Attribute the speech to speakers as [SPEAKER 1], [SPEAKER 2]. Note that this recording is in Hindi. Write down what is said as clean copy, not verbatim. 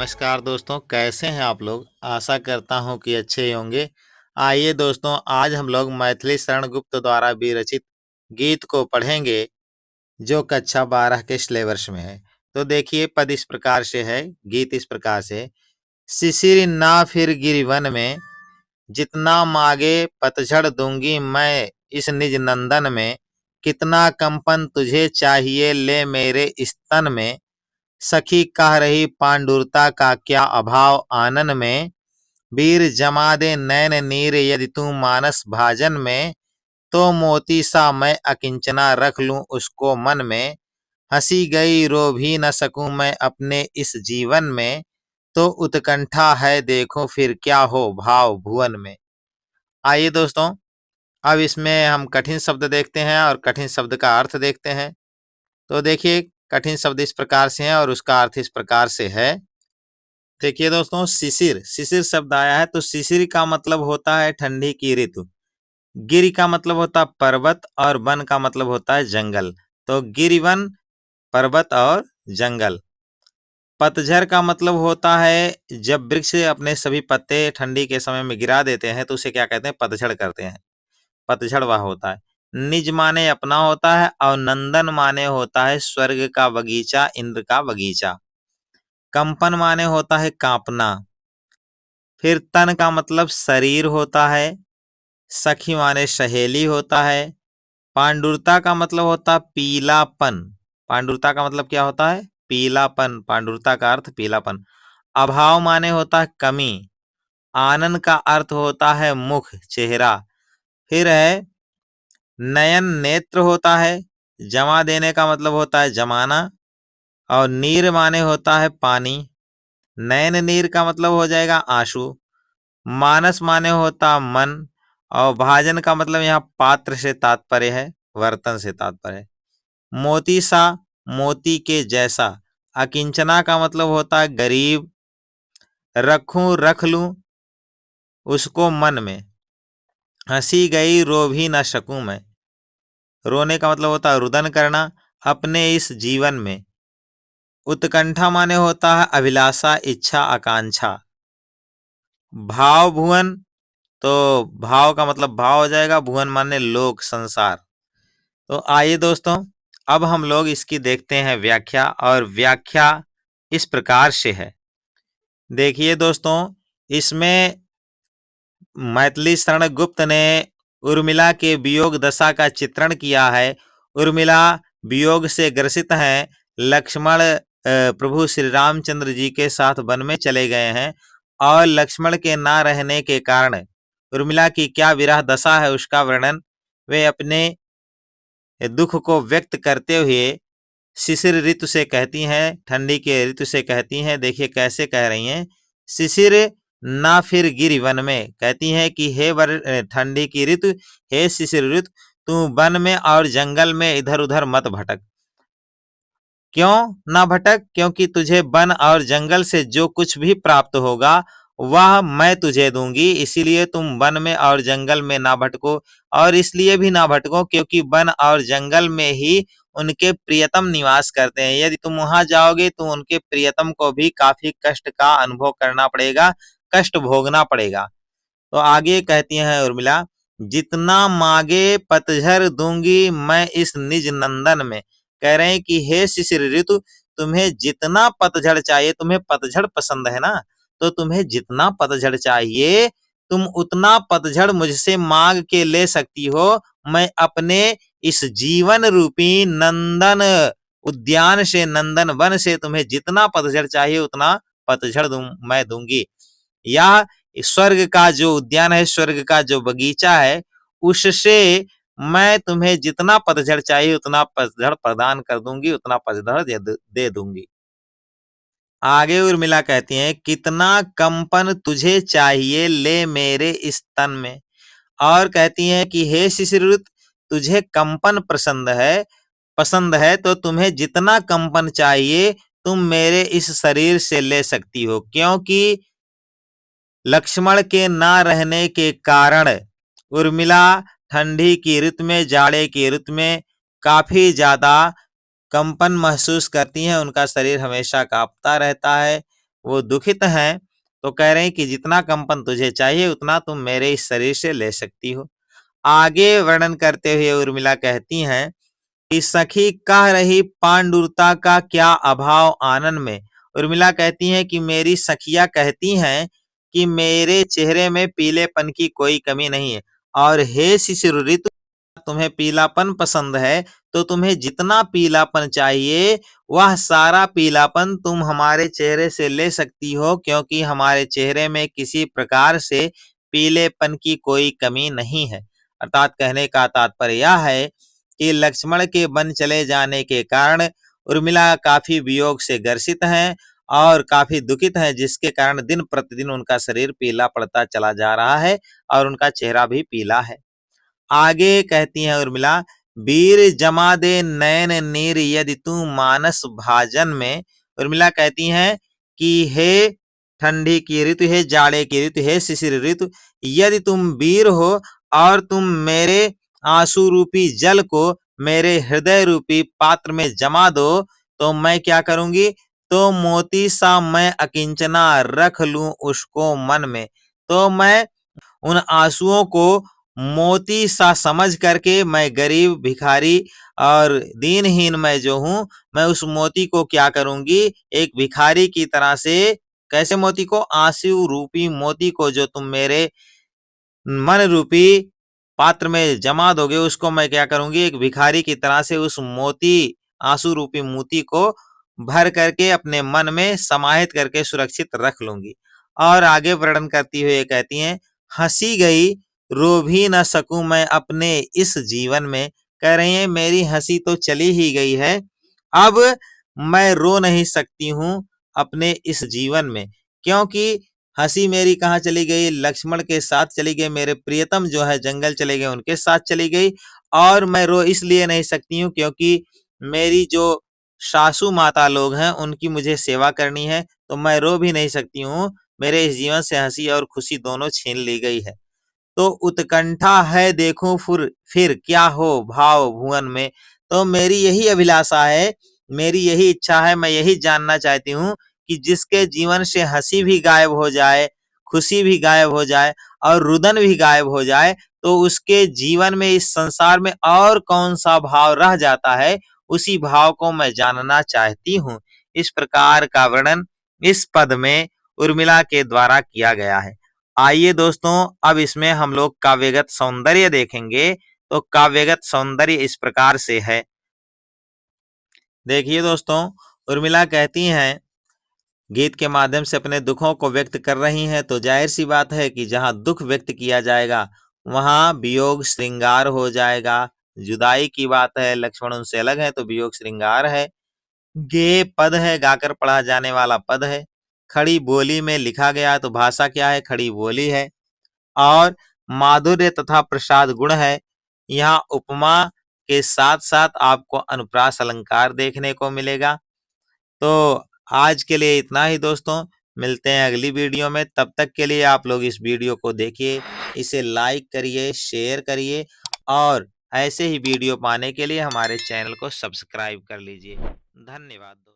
[SPEAKER 1] नमस्कार दोस्तों, कैसे हैं आप लोग। आशा करता हूं कि अच्छे ही होंगे। आइए दोस्तों, आज हम लोग मैथिली शरण गुप्त द्वारा विरचित गीत को पढ़ेंगे जो कक्षा 12 के सिलेबस में है। तो देखिए, पद इस प्रकार से है, गीत इस प्रकार से। शिशिर ना फिर गिरिवन में, जितना मांगे पतझड़ दूंगी मैं इस निज नंदन में। कितना कंपन तुझे चाहिए ले मेरे स्तन में, सखी कह रही पांडुरता का क्या अभाव आनन में। वीर जमा दे नैन नीर यदि तू मानस भाजन में, तो मोती सा मैं अकिंचना रख लूं उसको मन में। हंसी गई रो भी न सकूं मैं अपने इस जीवन में, तो उत्कंठा है देखो फिर क्या हो भाव भुवन में। आइए दोस्तों, अब इसमें हम कठिन शब्द देखते हैं और कठिन शब्द का अर्थ देखते हैं। तो देखिए, कठिन शब्द इस प्रकार से है और उसका अर्थ इस प्रकार से है। देखिए दोस्तों, शिशिर शिशिर शब्द आया है, तो शिशिर का मतलब होता है ठंडी की ऋतु। गिरि का मतलब होता है पर्वत और वन का मतलब होता है जंगल। तो गिरिवन पर्वत और जंगल। पतझड़ का मतलब होता है जब वृक्ष अपने सभी पत्ते ठंडी के समय में गिरा देते हैं तो उसे क्या कहते हैं, पतझड़ करते हैं। पतझड़ वह होता है। निज माने अपना होता है और नंदन माने होता है स्वर्ग का बगीचा, इंद्र का बगीचा। कंपन माने होता है कांपना। फिर तन का मतलब शरीर होता है। सखी माने सहेली होता है। पांडुरता का मतलब होता है पीलापन। पांडुरता का मतलब क्या होता है, पीलापन। पांडुरता का अर्थ पीलापन। अभाव माने होता है कमी। आनंद का अर्थ होता है मुख, चेहरा। फिर है नयन, नेत्र होता है। जमा देने का मतलब होता है जमाना। और नीर माने होता है पानी। नयन नीर का मतलब हो जाएगा आंसू। मानस माने होता मन। और भाजन का मतलब यहाँ पात्र से तात्पर्य है, वर्तन से तात्पर्य है। मोती सा, मोती के जैसा। अकिंचना का मतलब होता है गरीब। रखूं, रख लूं उसको मन में। हंसी गई रो भी न सकूं मैं। रोने का मतलब होता है रुदन करना अपने इस जीवन में। उत्कंठा माने होता है अभिलाषा, इच्छा, आकांक्षा। भाव भुवन, तो भाव का मतलब भाव हो जाएगा, भुवन माने लोक, संसार। तो आइए दोस्तों, अब हम लोग इसकी देखते हैं व्याख्या, और व्याख्या इस प्रकार से है। देखिए दोस्तों, इसमें मैथिली शरण गुप्त ने उर्मिला के वियोग दशा का चित्रण किया है। उर्मिला वियोग से ग्रसित हैं। लक्ष्मण प्रभु श्री रामचंद्र जी के साथ वन में चले गए हैं और लक्ष्मण के ना रहने के कारण उर्मिला की क्या विरह दशा है उसका वर्णन वे अपने दुख को व्यक्त करते हुए शिशिर ऋतु से कहती हैं, ठंडी के ऋतु से कहती हैं। देखिए कैसे कह रही हैं। शिशिर ना फिर गिरि वन में, कहती हैं कि हे ठंडी की ऋतु, हे शिशिर ऋतु, तू वन में और जंगल में इधर उधर मत भटक। क्यों ना भटक? क्योंकि तुझे वन और जंगल से जो कुछ भी प्राप्त होगा वह मैं तुझे दूंगी, इसीलिए तुम वन में और जंगल में ना भटको। और इसलिए भी ना भटको क्योंकि वन और जंगल में ही उनके प्रियतम निवास करते हैं। यदि तुम वहां जाओगे तो उनके प्रियतम को भी काफी कष्ट का अनुभव करना पड़ेगा, कष्ट भोगना पड़ेगा। तो आगे कहती हैं उर्मिला, जितना मांगे पतझड़ दूंगी मैं इस निज नंदन में। कह रहे हैं कि हे शिशिर ऋतु, तुम्हें जितना पतझड़ चाहिए, तुम्हें पतझड़ पसंद है ना, तो तुम्हें जितना पतझड़ चाहिए तुम उतना पतझड़ मुझसे मांग के ले सकती हो। मैं अपने इस जीवन रूपी नंदन उद्यान से, नंदन वन से तुम्हें जितना पतझड़ चाहिए उतना पतझड़ मैं दूंगी। यह स्वर्ग का जो उद्यान है, स्वर्ग का जो बगीचा है, उससे मैं तुम्हें जितना पतझड़ चाहिए उतना पतझड़ प्रदान कर दूंगी, उतना पतझड़ दे दूंगी। आगे उर्मिला कहती हैं, कितना कंपन तुझे चाहिए ले मेरे इस तन में। और कहती हैं कि हे शिशिर, तुझे कंपन पसंद है तो तुम्हें जितना कंपन चाहिए तुम मेरे इस शरीर से ले सकती हो। क्योंकि लक्ष्मण के ना रहने के कारण उर्मिला ठंडी की ऋतु में, जाड़े की ऋतु में काफी ज्यादा कंपन महसूस करती हैं। उनका शरीर हमेशा कांपता रहता है। वो दुखित हैं, तो कह रहे हैं कि जितना कंपन तुझे चाहिए उतना तुम मेरे इस शरीर से ले सकती हो। आगे वर्णन करते हुए उर्मिला कहती हैं कि सखी कह रही पांडुरता का क्या अभाव आनन में। उर्मिला कहती हैं कि मेरी सखियां कहती हैं कि मेरे चेहरे में पीलेपन की कोई कमी नहीं है, और हे शिशिर ऋतु, तुम्हें पीलापन पसंद है तो तुम्हें जितना पीलापन चाहिए वह सारा पीलापन तुम हमारे चेहरे से ले सकती हो, क्योंकि हमारे चेहरे में किसी प्रकार से पीलेपन की कोई कमी नहीं है। अर्थात कहने का तात्पर्य यह है कि लक्ष्मण के वन चले जाने के कारण उर्मिला काफी वियोग से ग्रसित हैं और काफी दुखित हैं, जिसके कारण दिन प्रतिदिन उनका शरीर पीला पड़ता चला जा रहा है और उनका चेहरा भी पीला है। आगे कहती हैं उर्मिला, वीर जमा दे नयन नीर यदि तू मानस भाजन में। उर्मिला कहती हैं कि हे ठंडी की ऋतु, हे जाड़े की ऋतु, हे शिशिर ऋतु, यदि तुम वीर हो और तुम मेरे आंसू रूपी जल को मेरे हृदय रूपी पात्र में जमा दो, तो मैं क्या करूंगी, तो मोती सा मैं अकिंचना रख लूं उसको मन में। तो मैं उन आंसुओं को मोती सा समझ करके, मैं गरीब भिखारी और दीनहीन मैं जो हूं, मैं उस मोती को क्या करूंगी, एक भिखारी की तरह से, कैसे मोती को, आंसू रूपी मोती को जो तुम मेरे मन रूपी पात्र में जमा दोगे, उसको मैं क्या करूंगी, एक भिखारी की तरह से उस मोती, आंसू रूपी मोती को भर करके अपने मन में समाहित करके सुरक्षित रख लूंगी। और आगे वर्णन करती हुए कहती हैं, हंसी गई रो भी न सकूं मैं अपने इस जीवन में। कह रही है मेरी हंसी तो चली ही गई है, अब मैं रो नहीं सकती हूं अपने इस जीवन में, क्योंकि हंसी मेरी कहाँ चली गई, लक्ष्मण के साथ चली गई, मेरे प्रियतम जो है जंगल चले गए उनके साथ चली गई। और मैं रो इसलिए नहीं सकती हूँ क्योंकि मेरी जो सासू माता लोग हैं उनकी मुझे सेवा करनी है, तो मैं रो भी नहीं सकती हूँ, मेरे इस जीवन से हंसी और खुशी दोनों छीन ली गई है। तो उत्कंठा है देखूं फिर क्या हो भाव भुवन में। तो मेरी यही अभिलाषा है, मेरी यही इच्छा है, मैं यही जानना चाहती हूँ कि जिसके जीवन से हंसी भी गायब हो जाए, खुशी भी गायब हो जाए और रुदन भी गायब हो जाए, तो उसके जीवन में, इस संसार में और कौन सा भाव रह जाता है, उसी भाव को मैं जानना चाहती हूँ। इस प्रकार का वर्णन इस पद में उर्मिला के द्वारा किया गया है। आइए दोस्तों, अब इसमें हम लोग काव्यगत सौंदर्य देखेंगे। तो काव्यगत सौंदर्य इस प्रकार से है। देखिए दोस्तों, उर्मिला कहती हैं, गीत के माध्यम से अपने दुखों को व्यक्त कर रही हैं, तो जाहिर सी बात है कि जहां दुख व्यक्त किया जाएगा वहां वियोग श्रृंगार हो जाएगा। जुदाई की बात है, लक्ष्मण उनसे अलग है, तो वियोग श्रृंगार है। गे पद है, गाकर पढ़ा जाने वाला पद है। खड़ी बोली में लिखा गया, तो भाषा क्या है, खड़ी बोली है। और माधुर्य तथा प्रसाद गुण है। यहाँ उपमा के साथ साथ आपको अनुप्रास अलंकार देखने को मिलेगा। तो आज के लिए इतना ही दोस्तों, मिलते हैं अगली वीडियो में। तब तक के लिए आप लोग इस वीडियो को देखिए, इसे लाइक करिए, शेयर करिए, और ऐसे ही वीडियो पाने के लिए हमारे चैनल को सब्सक्राइब कर लीजिए। धन्यवाद दोस्तों।